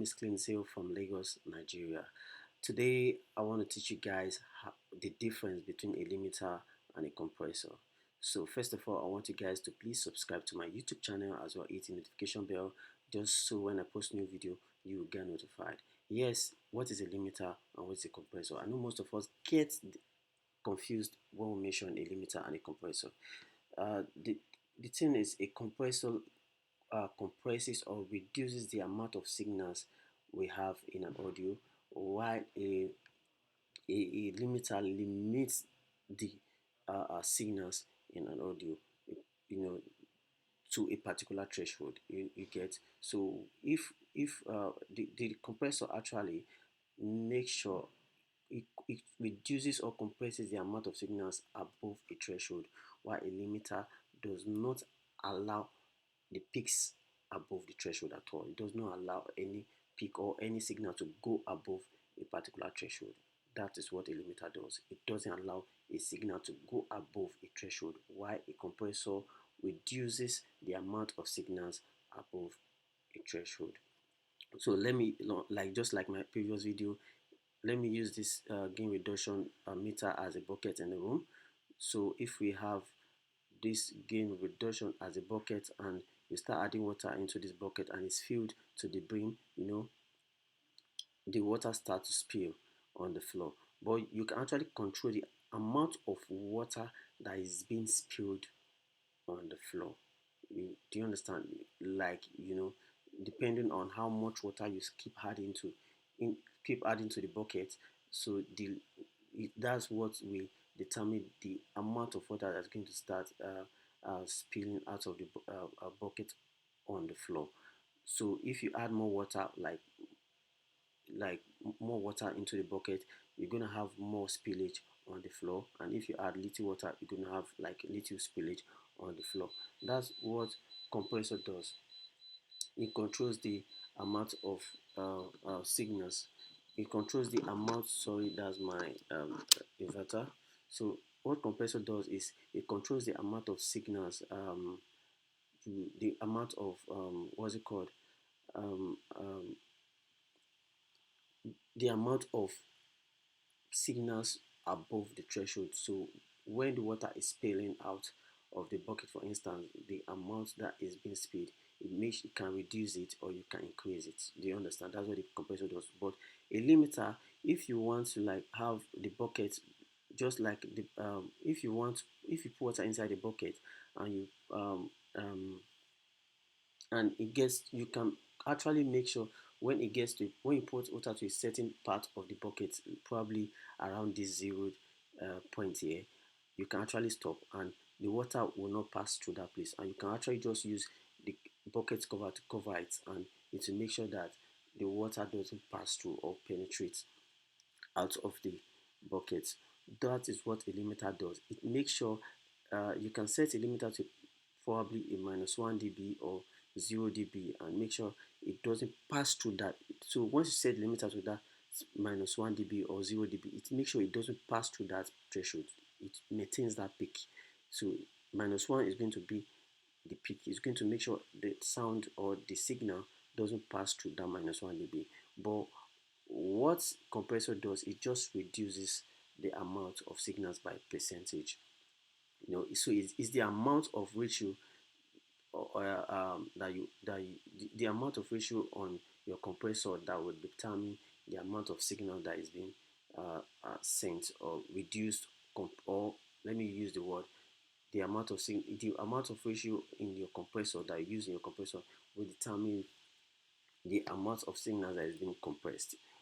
is Cleansale from Lagos, Nigeria. Today, I want to teach you guys the difference between a limiter and a compressor. So, first of all, I want you guys to please subscribe to my YouTube channel as well, hit the notification bell, just so when I post new video, you will get notified. Yes, what is a limiter and what is a compressor? I know most of us get confused when we mention a limiter and a compressor. The thing is, a compressor compresses or reduces the amount of signals we have in an audio, while a limiter limits the signals in an audio, you know, to a particular threshold. You get. So if the compressor actually makes sure it reduces or compresses the amount of signals above a threshold, while a limiter does not allow the peaks above the threshold at all. It does not allow any peak or any signal to go above a particular threshold. That is what a limiter does. It doesn't allow a signal to go above a threshold, while a compressor reduces the amount of signals above a threshold. So let me, like just like my previous video, let me use this gain reduction meter as a bucket in the room. So if we have this gain reduction as a bucket and you start adding water into this bucket and it's filled to the brim, the water starts to spill on the floor. But you can actually control the amount of water that is being spilled on the floor. Do you understand? Like, depending on how much water you keep adding to the bucket, so that's what will determine the amount of water that's going to start spilling out of the bucket on the floor. So if you add more water, like more water into the bucket, you're gonna have more spillage on the floor. And if you add little water, you're gonna have like little spillage on the floor. That's what compressor does. It controls the amount of signals. It controls the amount. Sorry, that's my inverter. So what compressor does is it controls the amount of signals, the amount of what's it called, um, um, the amount of signals above the threshold. So when the water is spilling out of the bucket, for instance, the amount that is being spilled, it can reduce it or you can increase it. Do you understand? That's what the compressor does. But a limiter, if you want to like have the bucket just like the if you put water inside the bucket and it gets, you can actually make sure when it gets to when you put water to a certain part of the bucket, probably around this zero point here, you can actually stop and the water will not pass through that place, and you can actually just use the bucket cover to cover it, and it will make sure that the water doesn't pass through or penetrate out of the bucket. That is what a limiter does. It makes sure you can set a limiter to probably a -1 dB or 0 dB and make sure it doesn't pass through that. So once you set the limiter to that -1 dB or 0 dB, it makes sure it doesn't pass through that threshold. It maintains that peak. So -1 is going to be the peak. It's going to make sure the sound or the signal doesn't pass through that -1 dB. But what compressor does, it just reduces the amount of signals by percentage. So it's the amount of ratio the amount of ratio on your compressor that will determine the amount of signal that is being sent or reduced, or let me use the word, the amount of ratio in your compressor that you use in your compressor will determine the amount of signal that is being compressed.